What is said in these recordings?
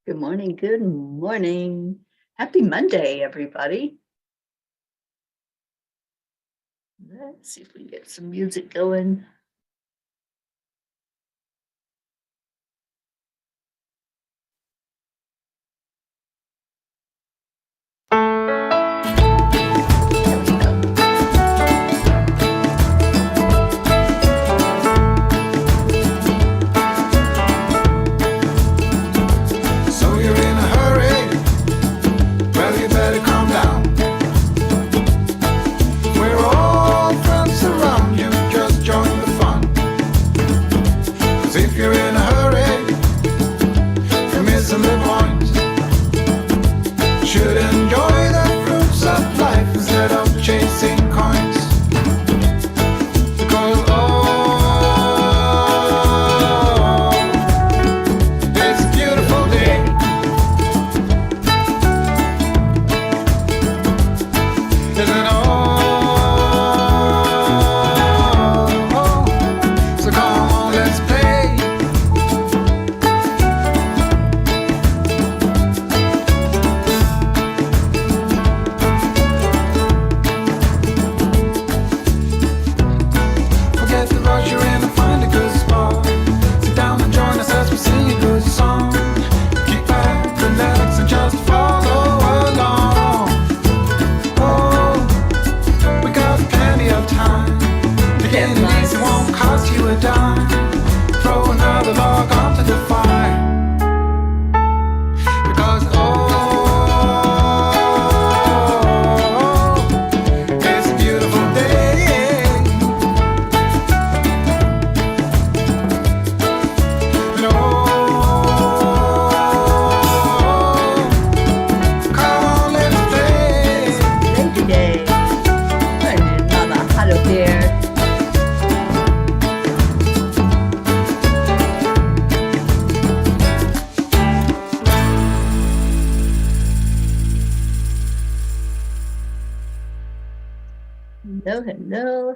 Good morning. Good morning. Happy Monday, everybody. Let's see if we can get some music going.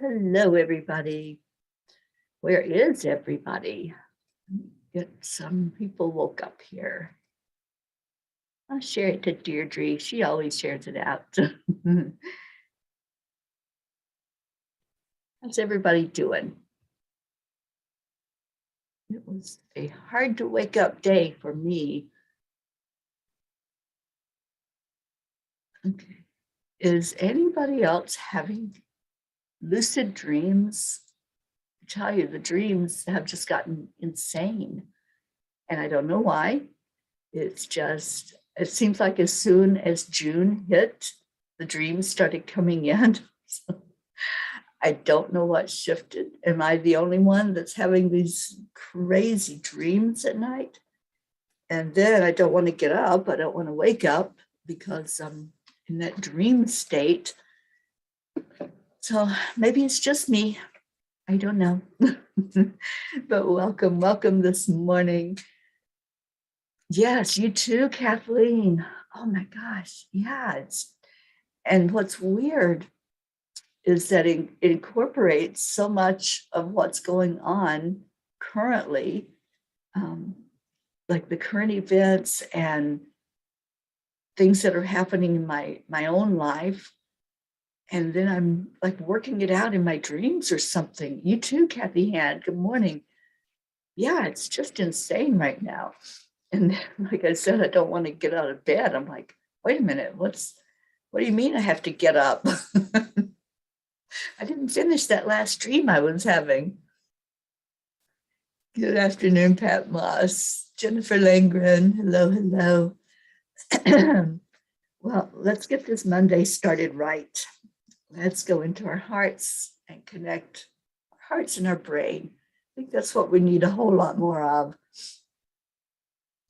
Hello, everybody. Where is everybody? Get some people woke up here. I'll share it to Deirdre. She always shares it out. How's everybody doing? It was a hard to wake up day for me. Okay. Is anybody else having lucid dreams? I tell you, the dreams have just gotten insane. And I don't know why. It's just, it seems like as soon as June hit, the dreams started coming in. So I don't know what shifted. Am I the only one that's having these crazy dreams at night? And then I don't want to get up. I don't want to wake up because I'm in that dream state. So maybe it's just me. I don't know. But welcome this morning. Yes, you too, Kathleen. Oh my gosh. Yeah. And what's weird is that it incorporates so much of what's going on currently, like the current events and things that are happening in my own life. And then I'm like working it out in my dreams or something. You too, Kathy Hand. Good morning. Yeah, it's just insane right now. And like I said, I don't want to get out of bed. I'm like, wait a minute, what do you mean I have to get up? I didn't finish that last dream I was having. Good afternoon, Pat Moss, Jennifer Langren. Hello. Well, let's get this Monday started right. Let's go into our hearts and connect our hearts and our brain. I think that's what we need a whole lot more of.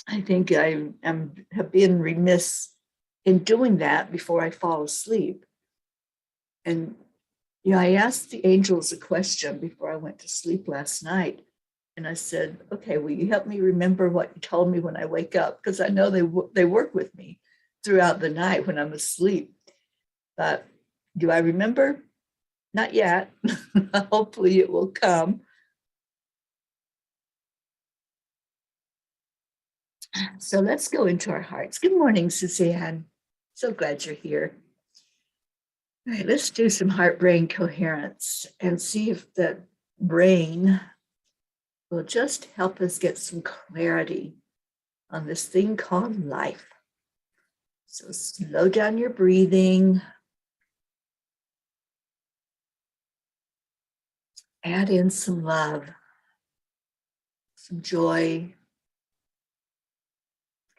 I think I have been remiss in doing that before I fall asleep. And I asked the angels a question before I went to sleep last night. And I said, okay, will you help me remember what you told me when I wake up? Because I know they work with me throughout the night when I'm asleep. But do I remember? Not yet. Hopefully it will come. So let's go into our hearts. Good morning, Suzanne. So glad you're here. All right, let's do some heart-brain coherence and see if the brain will just help us get some clarity on this thing called life. So slow down your breathing. Add in some love, some joy,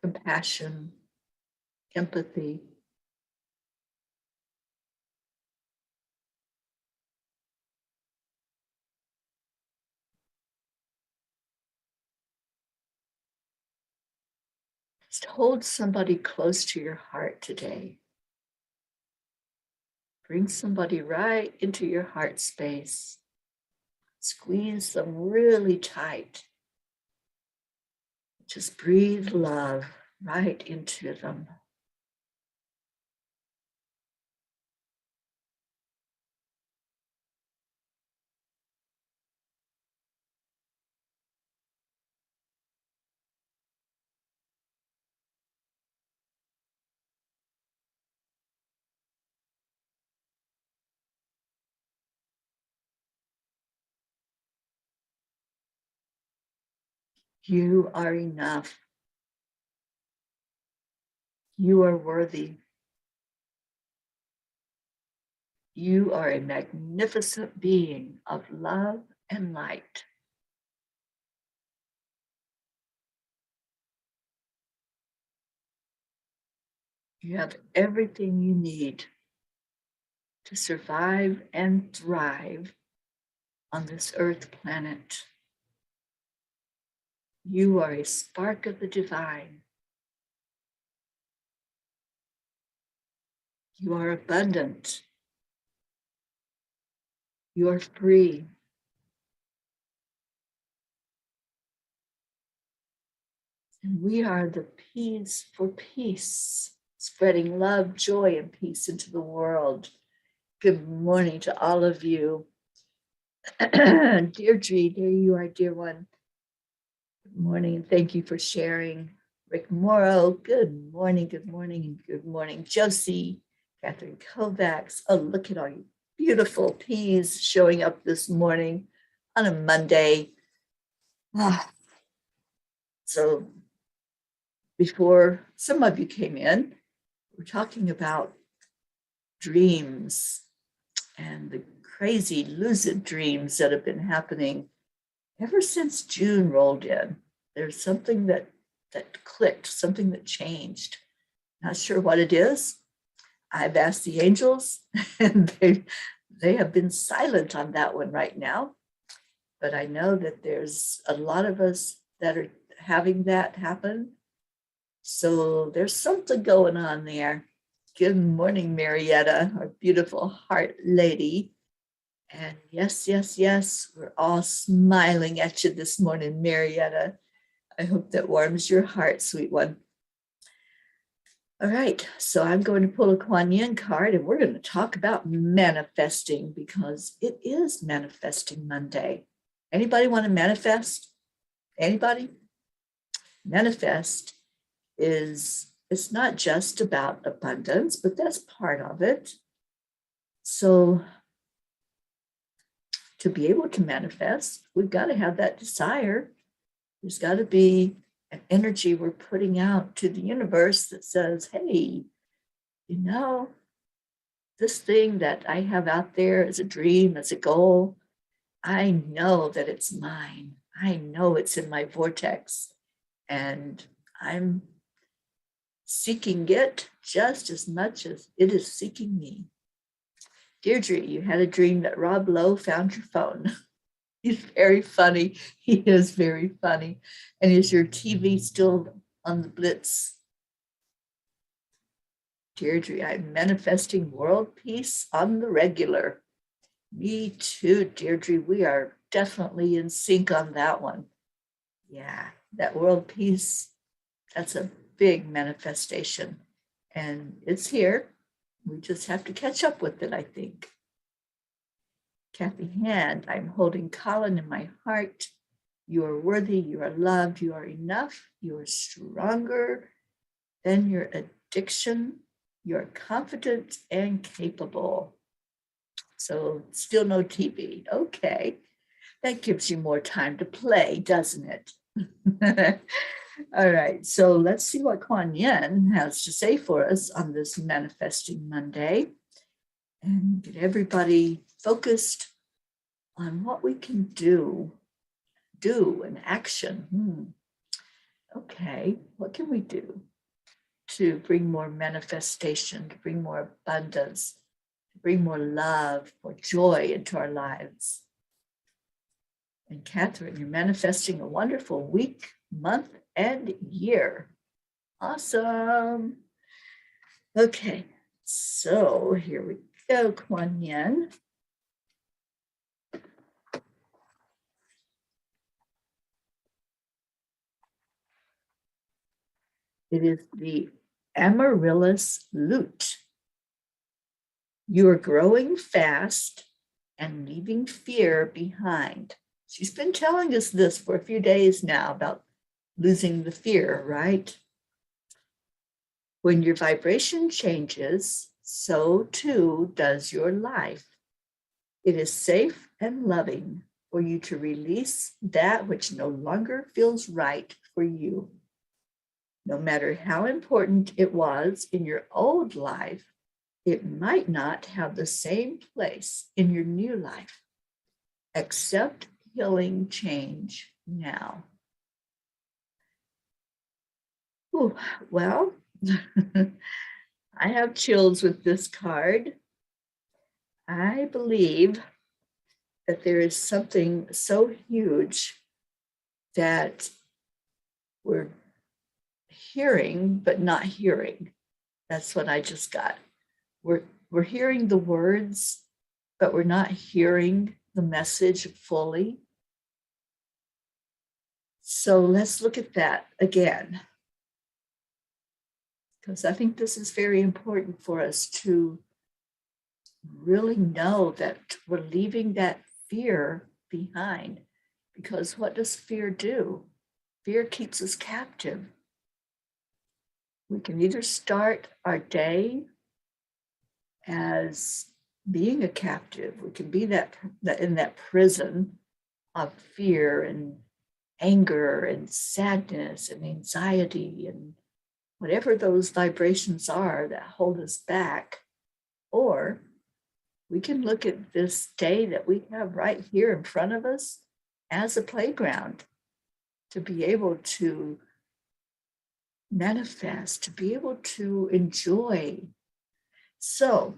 compassion, empathy. Just hold somebody close to your heart today. Bring somebody right into your heart space. Squeeze them really tight. Just breathe love right into them. You are enough. You are worthy. You are a magnificent being of love and light. You have everything you need to survive and thrive on this earth planet. You are a spark of the divine. You are abundant. You are free. And we are the P's for peace, spreading love, joy, and peace into the world. Good morning to all of you. Deirdre, there you are, dear one. Good morning, and thank you for sharing. Rick Morrow, good morning, good morning, and good morning. Josie, Catherine Kovacs. Oh, look at all you beautiful P's showing up this morning on a Monday. So before some of you came in, we're talking about dreams and the crazy lucid dreams that have been happening ever since June rolled in. There's something that clicked, something that changed. Not sure what it is. I've asked the angels, and they have been silent on that one right now. But I know that there's a lot of us that are having that happen. So there's something going on there. Good morning, Marietta, our beautiful heart lady. And yes, yes, yes, we're all smiling at you this morning, Marietta. I hope that warms your heart, sweet one. All right, so I'm going to pull a Kuan Yin card, and we're going to talk about manifesting because it is Manifesting Monday. Anybody want to manifest? Anybody? Manifest it's not just about abundance, but that's part of it. So to be able to manifest, we've got to have that desire. There's got to be an energy we're putting out to the universe that says, hey, you know, this thing that I have out there as a dream, as a goal, I know that it's mine. I know it's in my vortex, and I'm seeking it just as much as it is seeking me. Deirdre, you had a dream that Rob Lowe found your phone. He's very funny. He is very funny. And is your TV still on the blitz? Deirdre, I'm manifesting world peace on the regular. Me too, Deirdre. We are definitely in sync on that one. Yeah, that world peace, that's a big manifestation. And it's here. We just have to catch up with it, I think. Kathy Hand, I'm holding Colin in my heart. You are worthy, you are loved, you are enough, you are stronger than your addiction, you are confident and capable. So still no TV. Okay. That gives you more time to play, doesn't it? All right, so let's see what Kuan Yin has to say for us on this Manifesting Monday and get everybody focused on what we can do in action. Okay, what can we do to bring more manifestation, to bring more abundance, to bring more love, more joy into our lives? And Catherine, you're manifesting a wonderful week, month, and year. Awesome. Okay, so here we go, Kuan Yin. It is the amaryllis lute. You are growing fast and leaving fear behind. She's been telling us this for a few days now about losing the fear, right? When your vibration changes, so too does your life. It is safe and loving for you to release that which no longer feels right for you. No matter how important it was in your old life, it might not have the same place in your new life. Accept healing change now. Ooh, well, I have chills with this card. I believe that there is something so huge that we're hearing, but not hearing. That's what I just got. We're hearing the words, but we're not hearing the message fully. So let's look at that again, because I think this is very important for us to really know that we're leaving that fear behind. Because what does fear do? Fear keeps us captive. We can either start our day as being a captive. We can be that in that prison of fear and anger and sadness and anxiety and whatever those vibrations are that hold us back. Or we can look at this day that we have right here in front of us as a playground to be able to manifest, to be able to enjoy. So,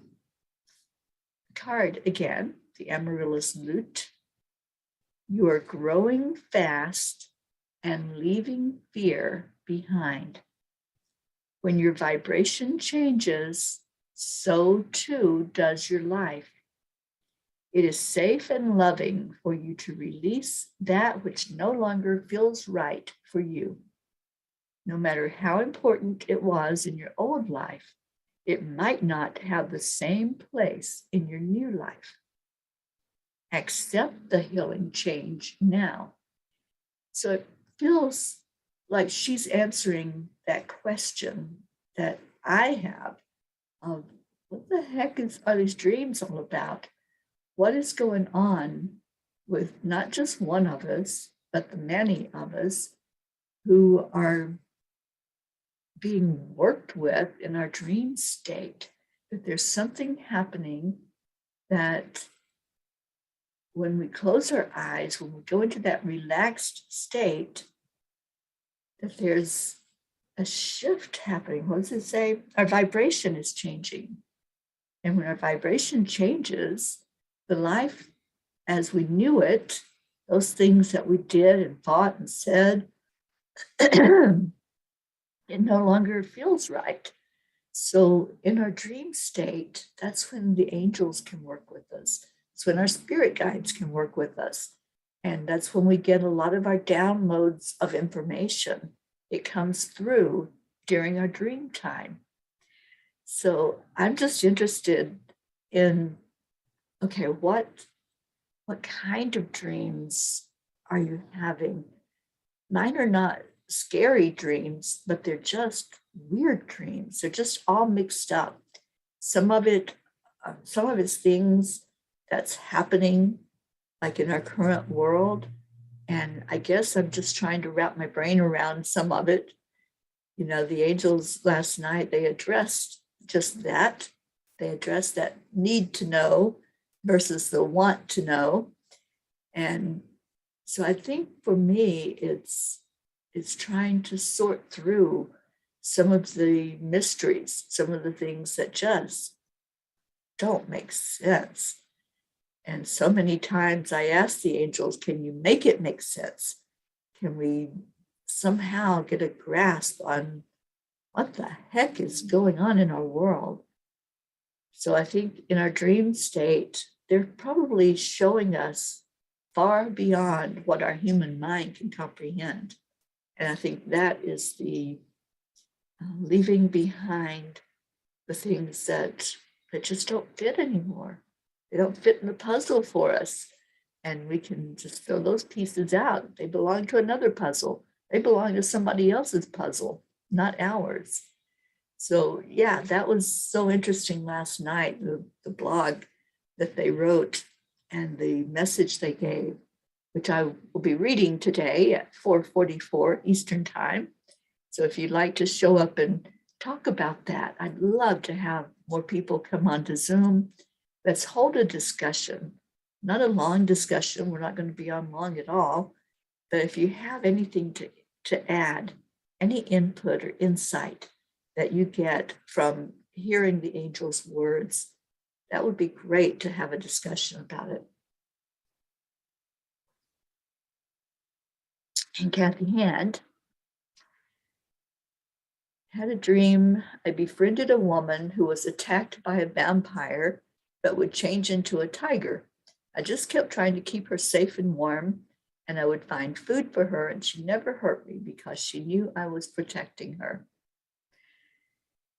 card again, the amaryllis lute. You are growing fast and leaving fear behind. When your vibration changes, so too does your life. It is safe and loving for you to release that which no longer feels right for you. No matter how important it was in your old life, it might not have the same place in your new life. Accept the healing change now. So it feels like she's answering that question that I have of what the heck are these dreams all about? What is going on with not just one of us, but the many of us who are being worked with in our dream state? That there's something happening that when we close our eyes, when we go into that relaxed state, that there's a shift happening. What does it say? Our vibration is changing. And when our vibration changes, the life as we knew it, those things that we did and thought and said, it no longer feels right. So in our dream state, that's when the angels can work with us. It's when our spirit guides can work with us. And that's when we get a lot of our downloads of information. It comes through during our dream time. So I'm just interested in, okay, what kind of dreams are you having? Mine are not scary dreams, but they're just weird dreams. They're just all mixed up. Some of it's things that's happening like in our current world. And I guess I'm just trying to wrap my brain around some of it. You know, the angels last night, they addressed just that. They addressed that need to know versus the want to know. And so I think for me, it's trying to sort through some of the mysteries, some of the things that just don't make sense. And so many times I ask the angels, can you make it make sense? Can we somehow get a grasp on what the heck is going on in our world? So I think in our dream state, they're probably showing us far beyond what our human mind can comprehend. And I think that is the leaving behind the things that just don't fit anymore. They don't fit in the puzzle for us. And we can just fill those pieces out. They belong to another puzzle. They belong to somebody else's puzzle, not ours. So yeah, that was so interesting last night, the blog that they wrote and the message they gave, which I will be reading today at 4:44 Eastern Time. So if you'd like to show up and talk about that, I'd love to have more people come onto Zoom. Let's hold a discussion, not a long discussion. We're not going to be on long at all. But if you have anything to add, any input or insight that you get from hearing the angels' words, that would be great to have a discussion about it. And Kathy Hand had a dream. I befriended a woman who was attacked by a vampire but would change into a tiger. I just kept trying to keep her safe and warm, and I would find food for her, and she never hurt me because she knew I was protecting her.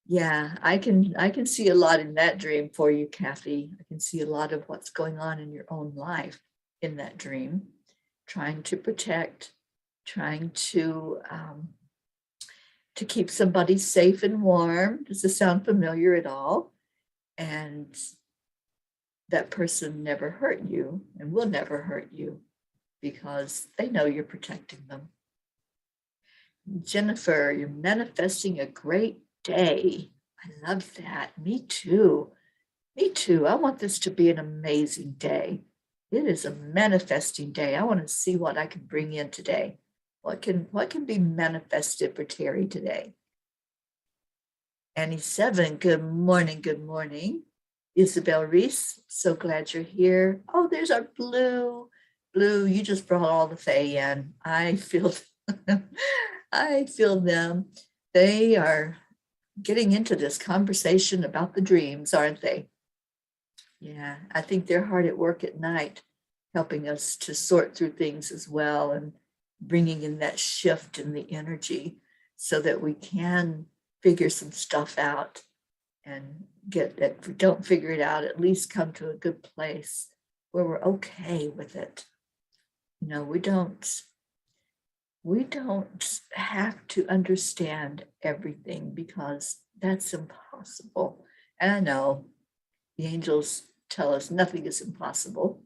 Yeah, I can see a lot in that dream for you, Kathy. I can see a lot of what's going on in your own life in that dream, trying to protect, trying to keep somebody safe and warm. Does this sound familiar at all? And that person never hurt you and will never hurt you because they know you're protecting them. Jennifer, you're manifesting a great day. I love that. Me too. Me too. I want this to be an amazing day. It is a manifesting day. I want to see what I can bring in today. What can be manifested for Teri today? Annie 7, good morning, good morning. Isabel Reese, so glad you're here. Oh, there's our Blue. Blue, you just brought all the Fae in. I feel I feel them. They are getting into this conversation about the dreams, aren't they? Yeah, I think they're hard at work at night, helping us to sort through things as well and bringing in that shift in the energy so that we can figure some stuff out and get that. If we don't figure it out, at least come to a good place where we're okay with it. You know, we don't have to understand everything because that's impossible. And I know the angels tell us nothing is impossible,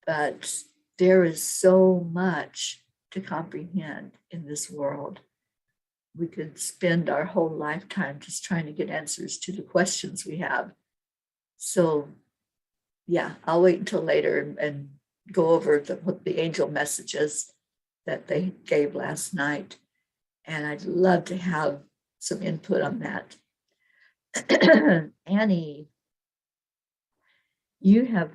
but there is so much to comprehend in this world. We could spend our whole lifetime just trying to get answers to the questions we have. So yeah, I'll wait until later and go over the angel messages that they gave last night. And I'd love to have some input on that. Annie, you have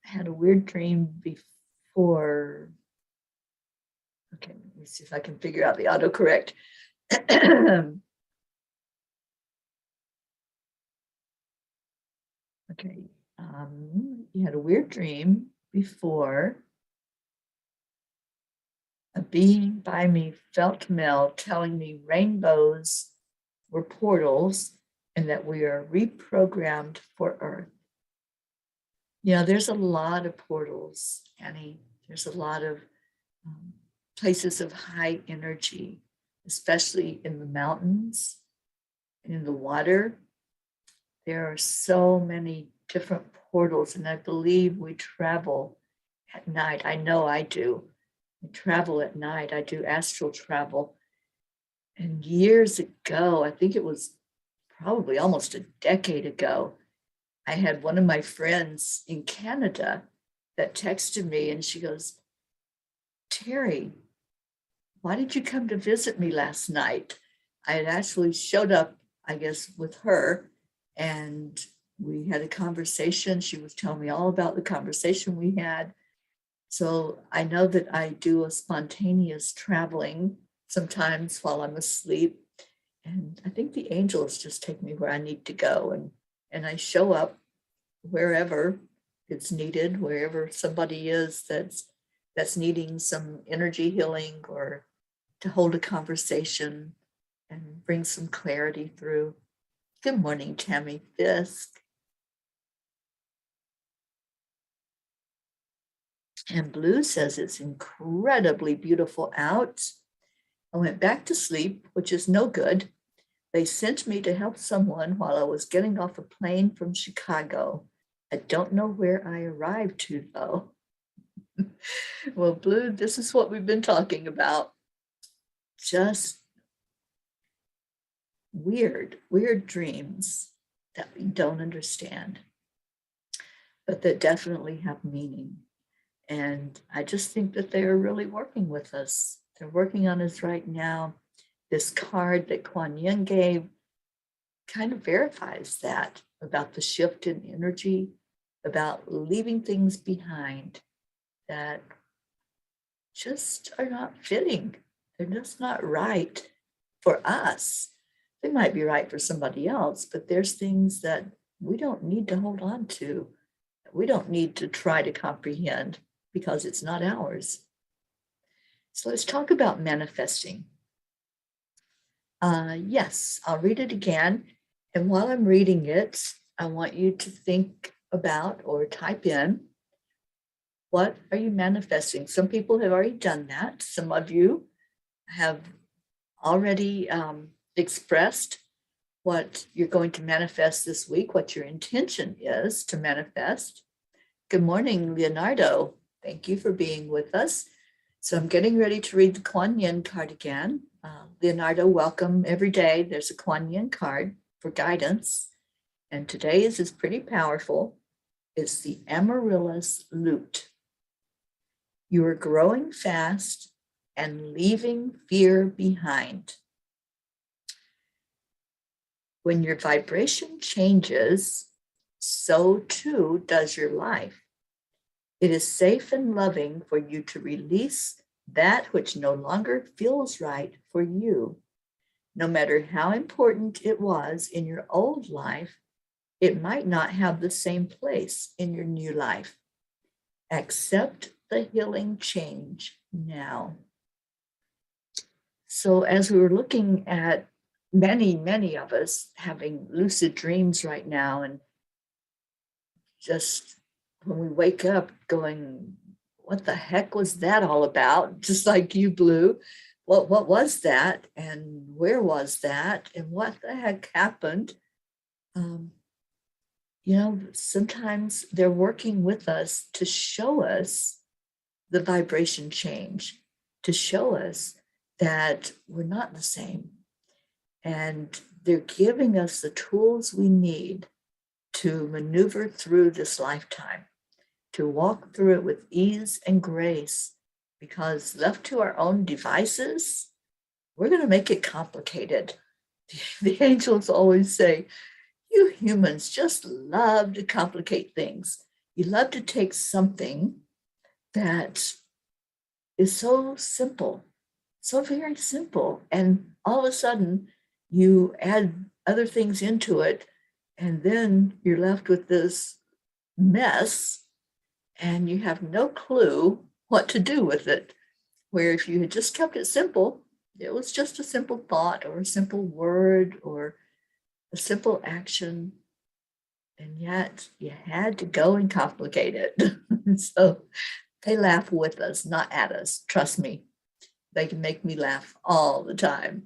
had a weird dream before. Okay, let me see if I can figure out the autocorrect. Okay, you had a weird dream before. A being by me felt Mel telling me rainbows were portals and that we are reprogrammed for Earth. You know, there's a lot of portals, Annie. There's a lot of um, places of high energy, especially in the mountains, in the water. There are so many different portals, and I believe we travel at night. I know I do. I travel at night. I do astral travel. And years ago, I think it was probably almost a decade ago, I had one of my friends in Canada that texted me, and she goes, Teri, why did you come to visit me last night? I had actually showed up, I guess, with her, and we had a conversation. She was telling me all about the conversation we had. So I know that I do a spontaneous traveling sometimes while I'm asleep. And I think the angels just take me where I need to go. And I show up wherever it's needed, wherever somebody is that's needing some energy healing or to hold a conversation and bring some clarity through. Good morning, Tammy Fisk. And Blue says it's incredibly beautiful out. I went back to sleep, which is no good. They sent me to help someone while I was getting off a plane from Chicago. I don't know where I arrived to, though. Well, Blue, this is what we've been talking about. Just weird dreams that we don't understand, but that definitely have meaning. And I just think that they're really working with us. They're working on us right now. This card that Kuan Yin gave kind of verifies that about the shift in energy, about leaving things behind that just are not fitting. They're just not right for us. They might be right for somebody else, but there's things that we don't need to hold on to. We don't need to try to comprehend because it's not ours. So let's talk about manifesting. Yes, I'll read it again. And while I'm reading it, I want you to think about or type in, what are you manifesting? Some people have already done that. Some of you have already expressed what you're going to manifest this week, what your intention is to manifest. Good morning, Leonardo. Thank you for being with us. So I'm getting ready to read the Kuan Yin card again. Leonardo, welcome every day. There's a Kuan Yin card for guidance. And today's is pretty powerful. It's the Amaryllis Lute. You are growing fast and leaving fear behind. When your vibration changes, so too does your life. It is safe and loving for you to release that which no longer feels right for you. No matter how important it was in your old life, it might not have the same place in your new life. Accept the healing change now. So as we were looking at many of us having lucid dreams right now, and just when we wake up going, what the heck was that all about? Just like you, Blue. What was that? And where was that? And what the heck happened? Sometimes they're working with us to show us the vibration change, to show us that we're not the same. And they're giving us the tools we need to maneuver through this lifetime, to walk through it with ease and grace, because left to our own devices, we're going to make it complicated. The angels always say, you humans just love to complicate things. You love to take something that is so simple, so very simple, and all of a sudden you add other things into it, and then you're left with this mess, and you have no clue what to do with it. Where if you had just kept it simple, it was just a simple thought or a simple word or a simple action, and yet you had to go and complicate it. So They laugh with us, not at us. Trust me. They can make me laugh all the time.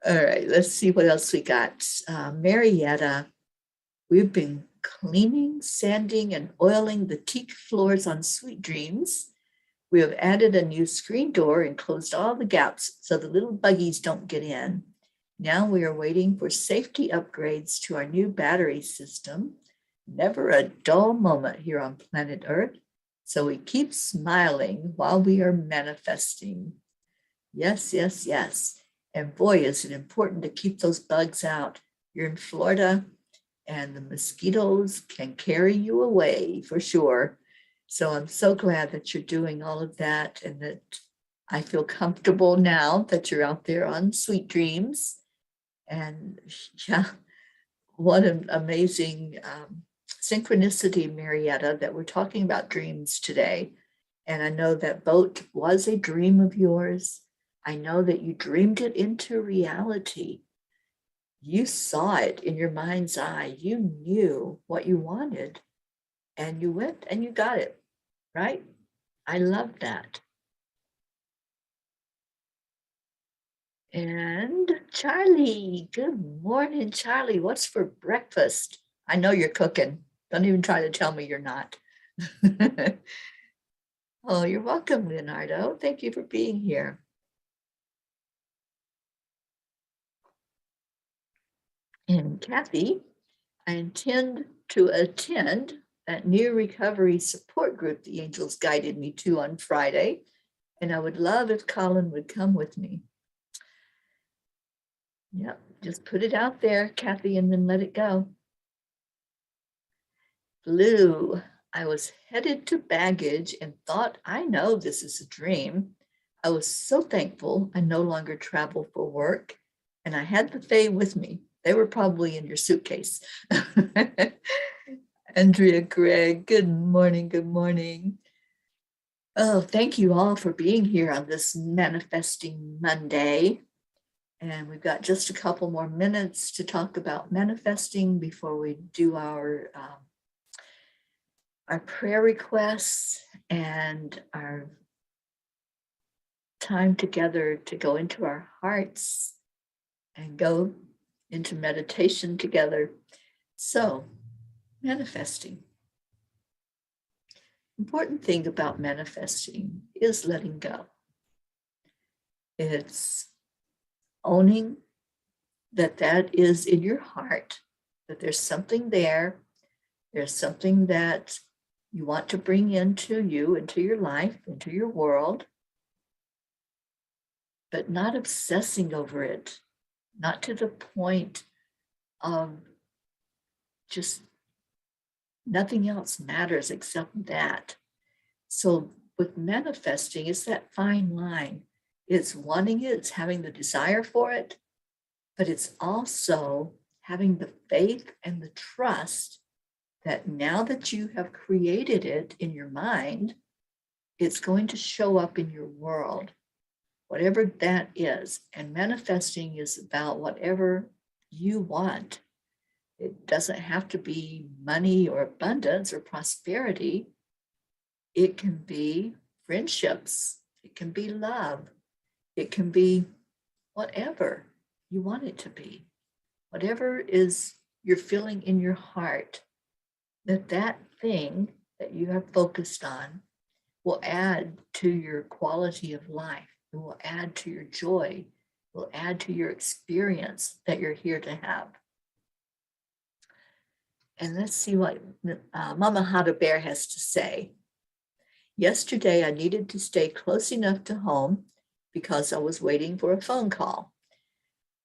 All right, let's see what else we got. Marietta, we've been cleaning, sanding, and oiling the teak floors on Sweet Dreams. We have added a new screen door and closed all the gaps so the little buggies don't get in. Now we are waiting for safety upgrades to our new battery system. Never a dull moment here on planet Earth. So we keep smiling while we are manifesting. Yes, yes, yes. And boy, is it important to keep those bugs out. You're in Florida and the mosquitoes can carry you away for sure. So I'm so glad that you're doing all of that and that I feel comfortable now that you're out there on Sweet Dreams. And yeah, what an amazing synchronicity, Marietta, that we're talking about dreams today. And I know that boat was a dream of yours. I know that you dreamed it into reality. You saw it in your mind's eye. You knew what you wanted and you went and you got it, right? I love that. And Charlie, good morning, Charlie. What's for breakfast? I know you're cooking. Don't even try to tell me you're not. Oh, you're welcome, Leonardo. Thank you for being here. And Kathy, I intend to attend that new recovery support group the angels guided me to on Friday, and I would love if Colin would come with me. Yep, just put it out there, Kathy, and then let it go. Blue, I was headed to baggage and thought, I know this is a dream. I was so thankful I no longer travel for work, and I had the Fae with me. They were probably in your suitcase. Andrea Gregg, good morning, good morning. Oh, thank you all for being here on this Manifesting Monday. And we've got just a couple more minutes to talk about manifesting before we do our prayer requests and our time together to go into our hearts and go into meditation together. So, manifesting. Important thing about manifesting is letting go. It's owning that is in your heart, that there's something there. There's something that you want to bring into you, into your life, into your world, but not obsessing over it, not to the point of just nothing else matters except that. So with manifesting, it's that fine line. It's wanting it, it's having the desire for it, but it's also having the faith and the trust that now that you have created it in your mind, it's going to show up in your world, whatever that is. And manifesting is about whatever you want. It doesn't have to be money or abundance or prosperity. It can be friendships. It can be love. It can be whatever you want it to be. Whatever is you're feeling in your heart, that thing that you have focused on will add to your quality of life. It will add to your joy. It will add to your experience that you're here to have. And let's see what Mama Hada Bear has to say. Yesterday, I needed to stay close enough to home because I was waiting for a phone call.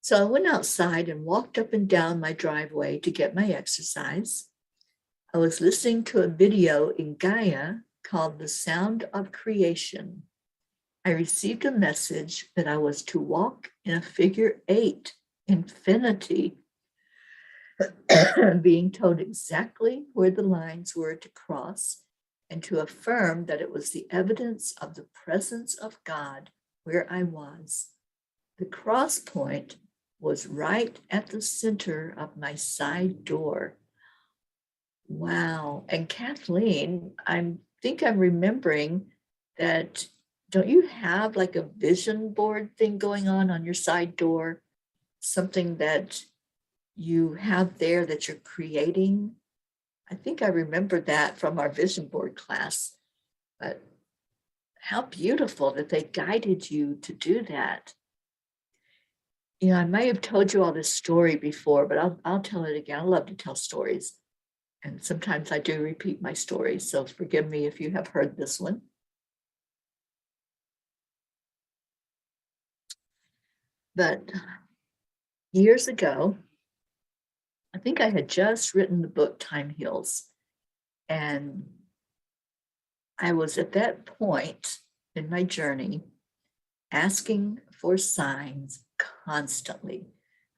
So I went outside and walked up and down my driveway to get my exercise. I was listening to a video in Gaia called The Sound of Creation. I received a message that I was to walk in a figure 8, infinity, being told exactly where the lines were to cross and to affirm that it was the evidence of the presence of God where I was. The cross point was right at the center of my side door. Wow. And Kathleen, I'm think I'm remembering that, don't you have like a vision board thing going on your side door? Something that you have there that you're creating? I think I remember that from our vision board class. But how beautiful that they guided you to do that. You know, I may have told you all this story before, but I'll tell it again. I love to tell stories. And sometimes I do repeat my stories, so forgive me if you have heard this one. But years ago, I think I had just written the book Time Heals. And I was at that point in my journey asking for signs constantly.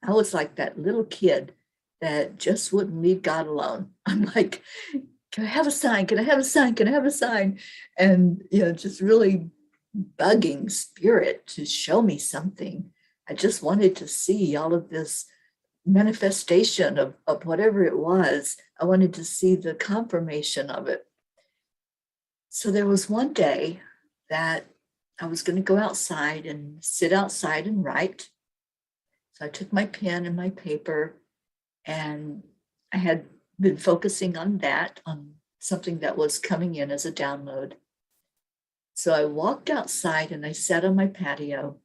I was like that little kid that just wouldn't leave God alone. I'm like, can I have a sign? Can I have a sign? Can I have a sign? And, just really bugging spirit to show me something. I just wanted to see all of this manifestation of whatever it was. I wanted to see the confirmation of it. So there was one day that I was going to go outside and sit outside and write. So I took my pen and my paper, and I had been focusing on that, on something that was coming in as a download. So I walked outside and I sat on my patio.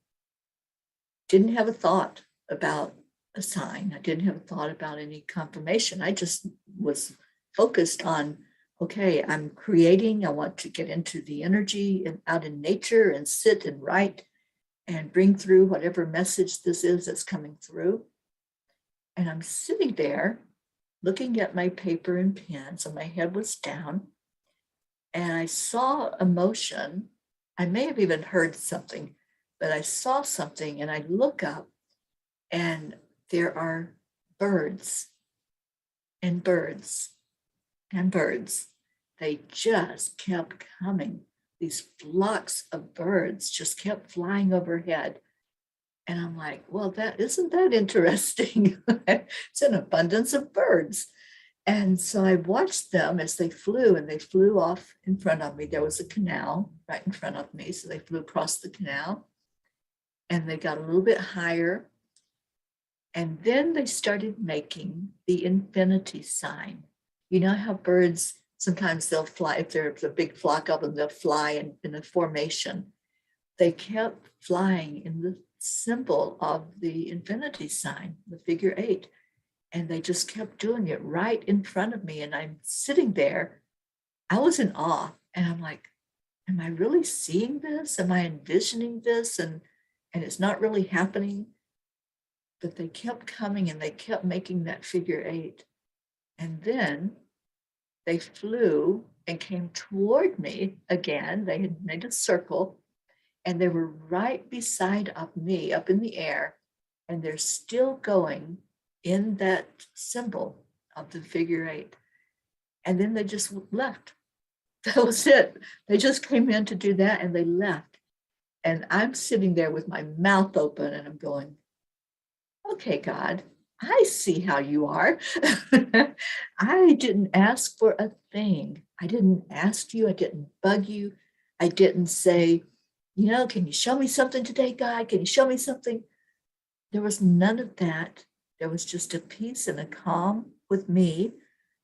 Didn't have a thought about a sign. I didn't have a thought about any confirmation. I just was focused on, okay, I'm creating. I want to get into the energy and out in nature and sit and write and bring through whatever message this is that's coming through. And I'm sitting there looking at my paper and pen. So my head was down and I saw emotion. I may have even heard something, but I saw something and I look up and there are birds and birds and birds. They just kept coming. These flocks of birds just kept flying overhead. And I'm like, well, isn't that interesting? It's an abundance of birds. And so I watched them as they flew, and they flew off in front of me. There was a canal right in front of me. So they flew across the canal and they got a little bit higher. And then they started making the infinity sign. You know how birds, sometimes they'll fly, if there's a big flock of them, they'll fly in a formation. They kept flying in the symbol of the infinity sign, the figure 8. And they just kept doing it right in front of me. And I'm sitting there. I was in awe. And I'm like, am I really seeing this? Am I envisioning this? And it's not really happening. But they kept coming and they kept making that figure 8. And then they flew and came toward me again. They had made a circle and they were right beside of me up in the air. And they're still going in that symbol of the figure 8. And then they just left. That was it. They just came in to do that and they left. And I'm sitting there with my mouth open and I'm going, okay, God, I see how you are. I didn't ask for a thing. I didn't ask you. I didn't bug you. I didn't say, can you show me something today, God? Can you show me something? There was none of that. There was just a peace and a calm with me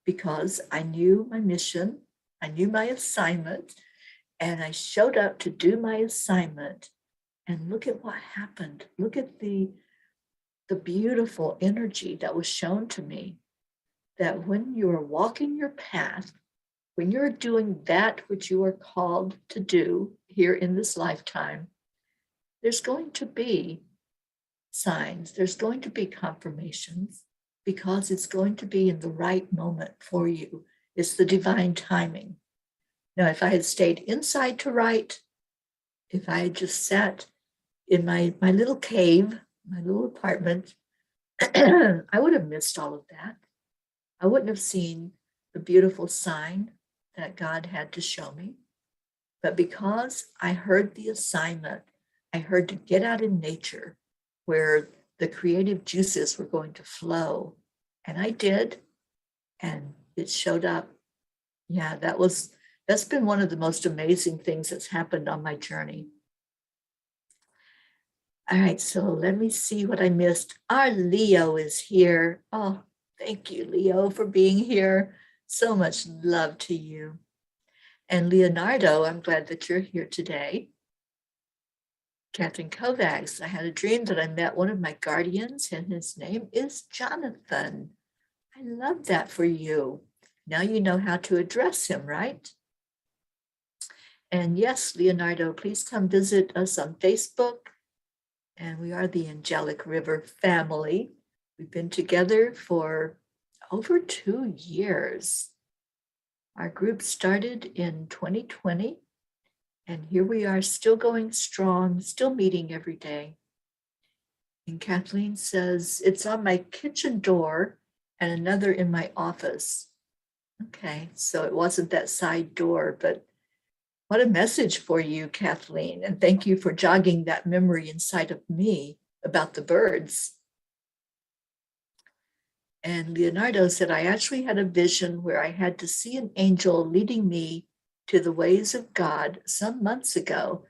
because I knew my mission. I knew my assignment, and I showed up to do my assignment. And look at what happened. Look at the beautiful energy that was shown to me, that when you are walking your path, when you're doing that which you are called to do here in this lifetime, there's going to be signs, there's going to be confirmations, because it's going to be in the right moment for you. It's the divine timing. Now, if I had stayed inside to write, if I had just sat in my little cave, my little apartment, I would have missed all of that. I wouldn't have seen the beautiful sign that God had to show me. But because I heard the assignment, I heard to get out in nature where the creative juices were going to flow. And I did, and it showed up. Yeah, that was That's been one of the most amazing things that's happened on my journey. All right, so let me see what I missed. Our Leo is here. Oh, thank you, Leo, for being here. So much love to you. And Leonardo, I'm glad that you're here today. Captain Kovacs, I had a dream that I met one of my guardians, and his name is Jonathan. I love that for you. Now you know how to address him, right? And yes, Leonardo, please come visit us on Facebook. And we are the Angelic River Family. We've been together for over 2 years. Our group started in 2020, and here we are still going strong, still meeting every day. And Kathleen says, it's on my kitchen door and another in my office. Okay, so it wasn't that side door, but what a message for you, Kathleen. And thank you for jogging that memory inside of me about the birds. And Leonardo said, I actually had a vision where I had to see an angel leading me to the ways of God some months ago.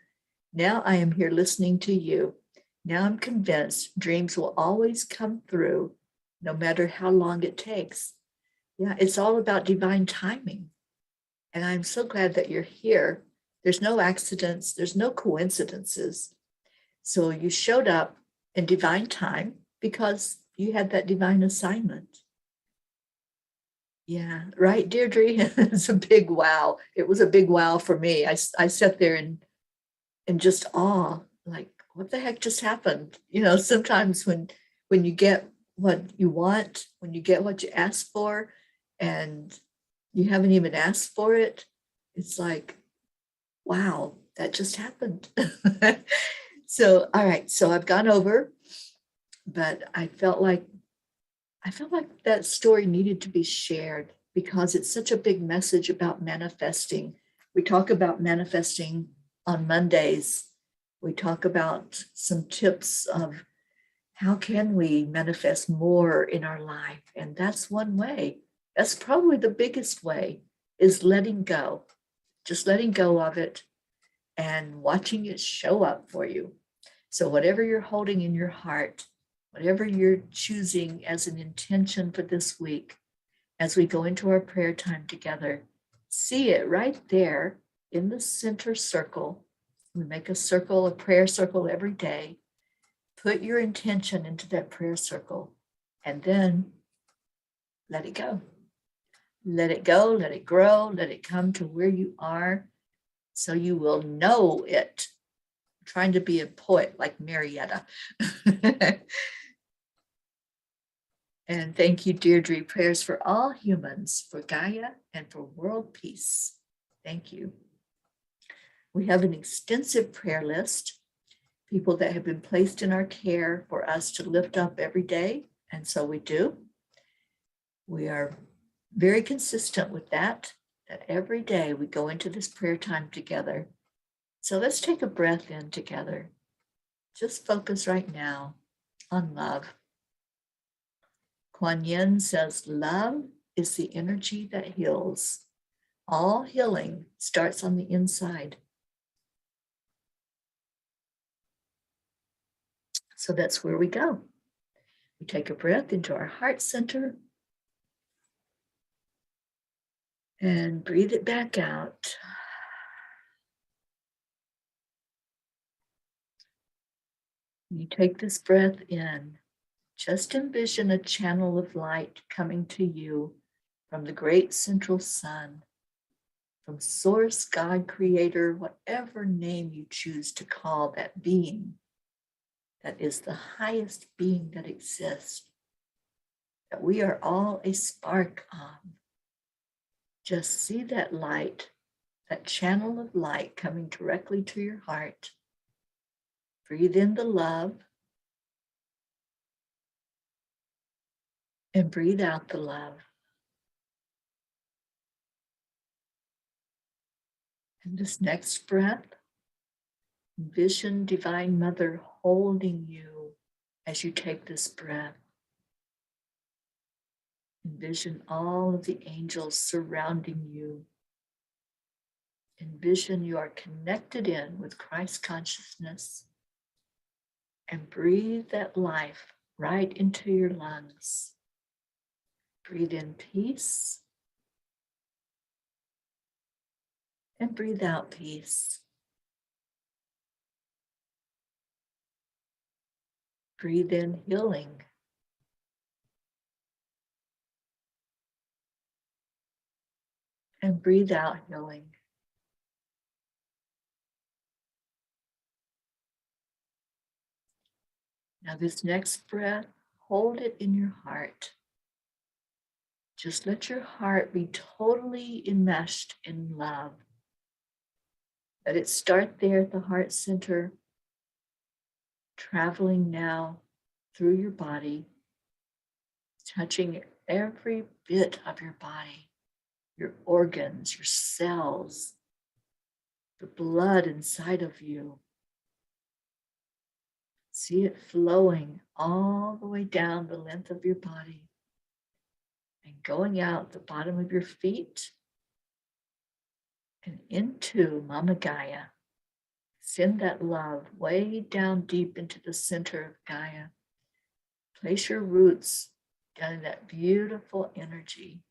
Now I am here listening to you. Now I'm convinced dreams will always come through, no matter how long it takes. Yeah, it's all about divine timing. And I'm so glad that you're here. There's no accidents, there's no coincidences. So you showed up in divine time because you had that divine assignment. Yeah, right, Deirdre? It's a big wow. It was a big wow for me. I sat there in just awe, like, what the heck just happened? You know, sometimes when you get what you want, when you get what you ask for, and you haven't even asked for it, it's like, wow, that just happened. So, all right, so I've gone over, but I felt like that story needed to be shared because it's such a big message about manifesting. We talk about manifesting on Mondays. We talk about some tips of how can we manifest more in our life. And that's one way. That's probably the biggest way, is letting go, just letting go of it and watching it show up for you. So whatever you're holding in your heart, whatever you're choosing as an intention for this week, as we go into our prayer time together, see it right there in the center circle. We make a circle, a prayer circle every day. Put your intention into that prayer circle and then let it go. Let it go, let it grow, let it come to where you are so you will know it. I'm trying to be a poet like Marietta. And thank you, Deirdre. Prayers for all humans, for Gaia, and for world peace. Thank you. We have an extensive prayer list, people that have been placed in our care for us to lift up every day, and so we do. We are very consistent with that every day we go into this prayer time together. So let's take a breath in together. Just focus right now on love. Kuan Yin says, love is the energy that heals. All healing starts on the inside. So that's where we go. We take a breath into our heart center and breathe it back out. You take this breath in. Just envision a channel of light coming to you from the great central sun, from Source, God, Creator, whatever name you choose to call that being that is the highest being that exists, that we are all a spark of. Just see that light, that channel of light coming directly to your heart. Breathe in the love and breathe out the love. And this next breath, envision Divine Mother holding you as you take this breath. Envision all of the angels surrounding you, Envision you are connected in with Christ consciousness and breathe that life right into your lungs. Breathe in peace and breathe out peace. Breathe in healing. And breathe out healing. Now this next breath, hold it in your heart. Just let your heart be totally enmeshed in love. Let it start there at the heart center, traveling now through your body, touching every bit of your body, your organs, your cells, the blood inside of you. See it flowing all the way down the length of your body and going out the bottom of your feet and into Mama Gaia. Send that love way down deep into the center of Gaia. Place your roots down in that beautiful energy.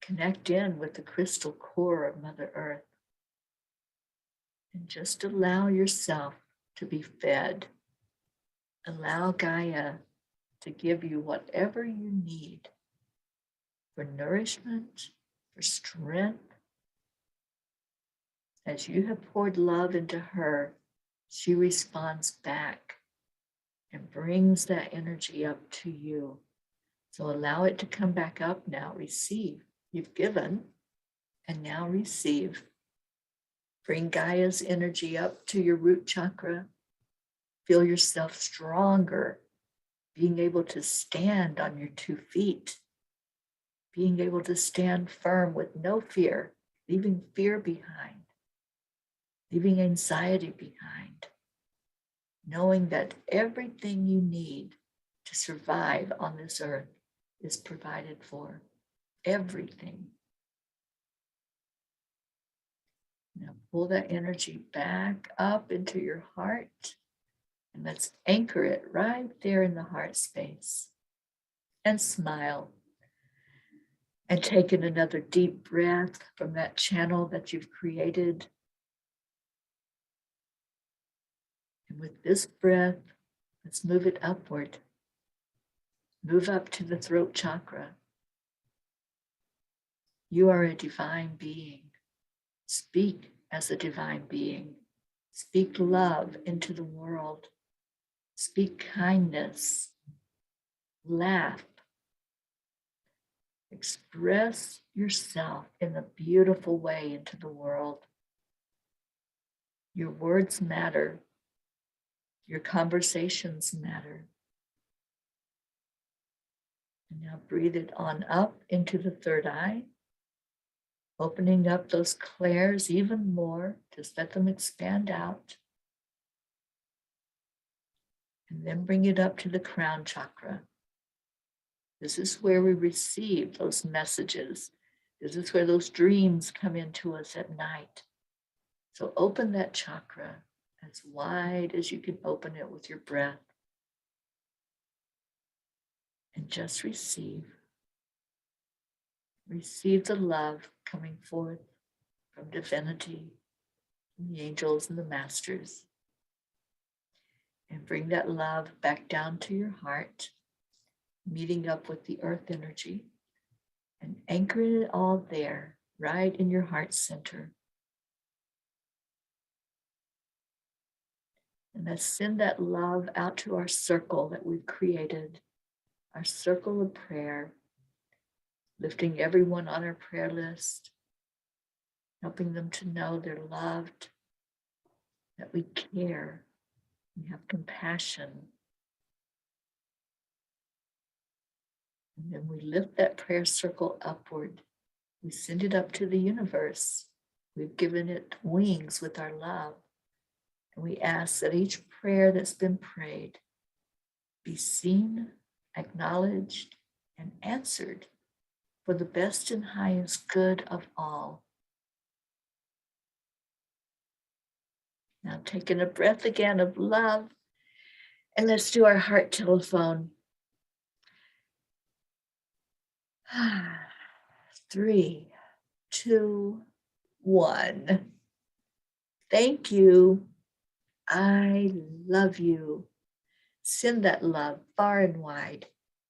Connect in with the crystal core of Mother Earth. And just allow yourself to be fed. Allow Gaia to give you whatever you need for nourishment, for strength. As you have poured love into her, she responds back and brings that energy up to you. So allow it to come back up now. Receive. You've given, and now receive. Bring Gaia's energy up to your root chakra. Feel yourself stronger, being able to stand on your 2 feet, being able to stand firm with no fear, leaving fear behind, leaving anxiety behind, knowing that everything you need to survive on this earth is provided for. Everything. Now pull that energy back up into your heart and let's anchor it right there in the heart space and smile. And take in another deep breath from that channel that you've created. And with this breath, let's move it upward. Move up to the throat chakra. You are a divine being. Speak as a divine being. Speak love into the world. Speak kindness. Laugh. Express yourself in a beautiful way into the world. Your words matter. Your conversations matter. And now breathe it on up into the third eye, opening up those clairs even more. Just let them expand out. And then bring it up to the crown chakra. This is where we receive those messages. This is where those dreams come into us at night. So open that chakra as wide as you can open it with your breath. And just receive. Receive the love coming forth from divinity, from the angels and the masters. And bring that love back down to your heart, meeting up with the earth energy and anchoring it all there, right in your heart center. And let's send that love out to our circle that we've created, our circle of prayer, lifting everyone on our prayer list, helping them to know they're loved, that we care, we have compassion. And then we lift that prayer circle upward. We send it up to the universe. We've given it wings with our love. And we ask that each prayer that's been prayed be seen, acknowledged, and answered for the best and highest good of all. Now taking a breath again of love. And let's do our heart telephone. 3, 2, 1. Thank you. I love you. Send that love far and wide.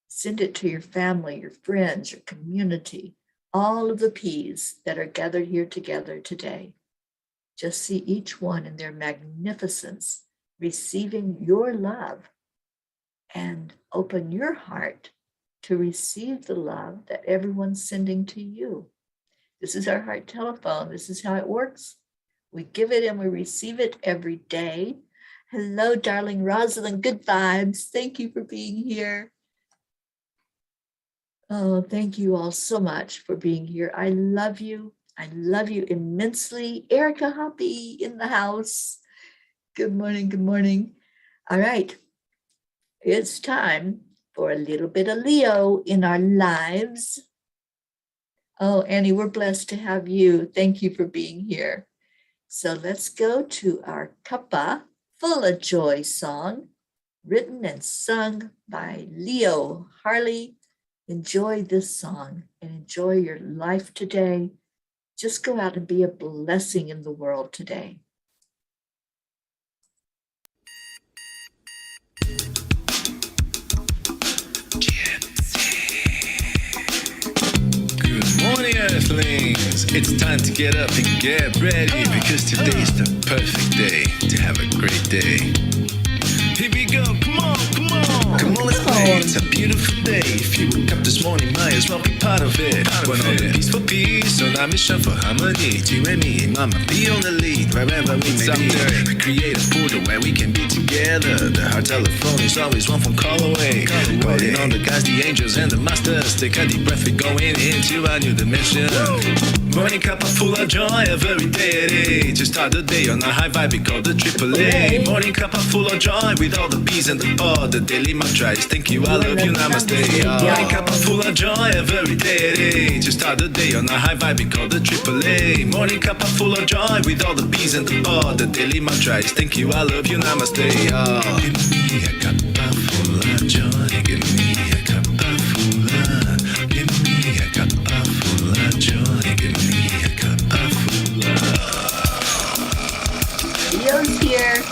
Send it to your family, your friends, your community, all of the P's that are gathered here together today. Just see each one in their magnificence, receiving your love, and open your heart to receive the love that everyone's sending to you. This is our heart telephone. This is how it works. We give it and we receive it every day. Hello, darling Rosalind. Good vibes. Thank you for being here. Oh, thank you all so much for being here. I love you. I love you immensely. Erica Hoppy in the house. Good morning. Good morning. All right. It's time for a little bit of Leo in our lives. Oh, Annie, we're blessed to have you. Thank you for being here. So let's go to our Cuppa Fulla Joy song, written and sung by Leo Harley. Enjoy this song and enjoy your life today. Just go out and be a blessing in the world today. Good morning, Earthlings. It's time to get up and get ready because today's the perfect day to have a great day. Here we go, come on, come on. Come on, let's play. It's a beautiful day. If you woke up this morning, might as well be part of it. We're on the peace for peace, on our mission for harmony. You and me, mama, be on the lead wherever we may be. We create a portal where we can be together. The heart telephone is always one phone call away. Calling on the guys, the angels, and the masters. Take a deep breath, we're going into a new dimension. Morning Cuppa Fulla Joy, every day. To start the day on a high vibe, we call the AAA. Morning Cuppa Fulla Joy, with all the P's and the pod. The daily mantra is thank you, I love you, Namaste. Morning Cuppa Fulla Joy, every day. To start the day on a high vibe, we call the AAA. Morning Cuppa Fulla Joy, with all the P's and the pod. The daily mantra is thank you, I love you, Namaste. Give me a Cuppa Fulla Joy, give me a Cuppa Fulla. Give me a Cuppa Fulla Joy, give me a Cuppa Fulla. Leo's here.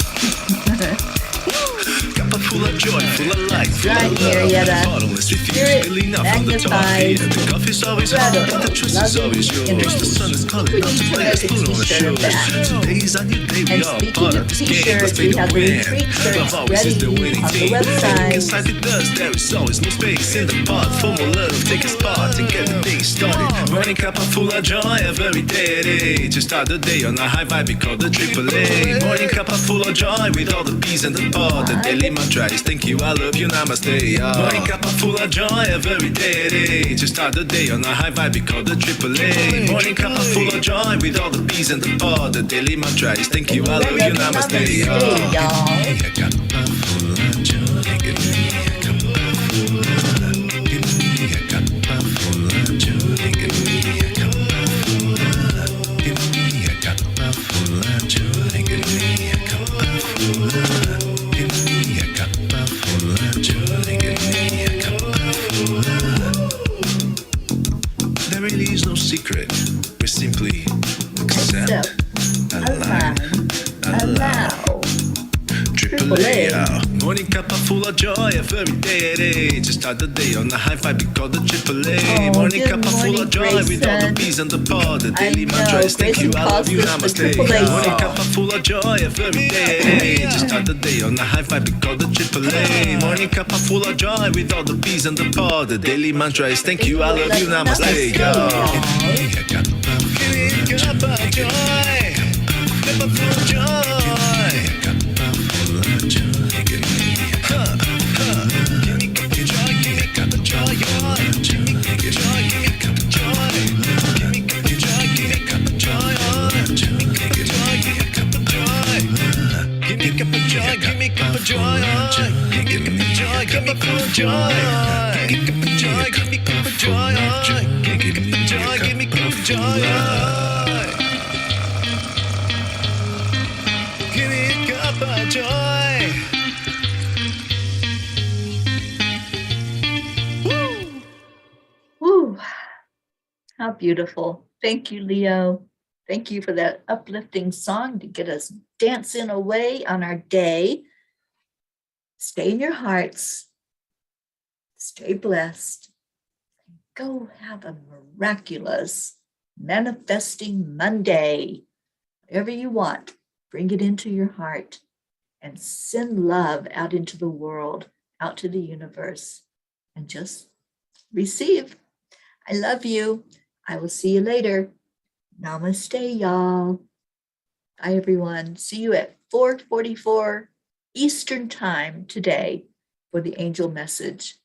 Cuppa full of joy, full of light, full Right of here, love. Yetta. Bottomless if you Spirit really enough from the top magnified. here. The coffee's always hot, and the truth is always yours. The sun is calling out to play us full on the shores. Today's a new day, we And are speaking part of of this game. t-shirts, Let's play we to have the win. retreat shirts Love always is the ready winning on the team. website. And inside it does, there is always more space in the pot. For more love, take a spot and get the day started. Morning Cuppa Fulla Joy, every day. To start the day on a high vibe, we call the AAA. Morning Cuppa Fulla Joy, with all the P's and the pod. The daily mantra is thank you, I love you, Namaste. Morning Cuppa Fulla Joy, every day. To start the day on a high vibe, we call the AAA. Morning Cuppa Fulla Joy, with all the P's and the pod. The daily mantra is thank you, I love you, Namaste. Namaste, y'all. Give me a Cuppa Fulla Joy, give me a Cuppa Fulla. Give me a Cuppa Fulla Joy, give me a Cuppa Fulla. Give me a Cuppa Fulla Joy, give me a Cuppa Fulla. Give me a Cuppa Fulla Joy, give me a Cuppa Fulla. There really is no secret. We're simply accept, align, Allow. AAA. Morning Cuppa Fulla Joy, every day. To start the day on a high vibe, we call the AAA. Oh, Morning good Cuppa Fulla morning, Joy, with all the Grayson. P's and the pod. The daily know, mantra is thank you, Grayson I love you, calls this the Namaste. AAA Morning song. Cuppa Fulla Joy, every day. To start the day on a high vibe, we call the AAA. Morning Cuppa Fulla Joy, with all the P's and the pod. The daily mantra is thank you, I love you, Namaste. Give me a Cuppa Fulla Joy, Cuppa Fulla Joy, Cuppa Fulla Joy, give me a Cuppa. Give me Cuppa Joy, give me Cuppa Joy, give me Cuppa Joy, give me Cuppa Joy, give me Cuppa Joy, give me Cuppa Joy, give me Cuppa Joy, give me Cuppa Joy, give me Cuppa Joy, give me Cuppa Joy, give me Cuppa Joy, give me Cuppa Joy, give me Cuppa Joy, give me Cuppa Joy, give me Cuppa Joy, give me Cuppa Joy. Give me How beautiful. Thank you, Leo. Thank you for that uplifting song to get us dancing away on our day. Stay in your hearts. Stay blessed. Go have a miraculous manifesting Monday. Whatever you want, bring it into your heart and send love out into the world, out to the universe, and just receive. I love you. I will see you later. Namaste, y'all. Bye, everyone. See you at 4:44 Eastern Time today for the angel message.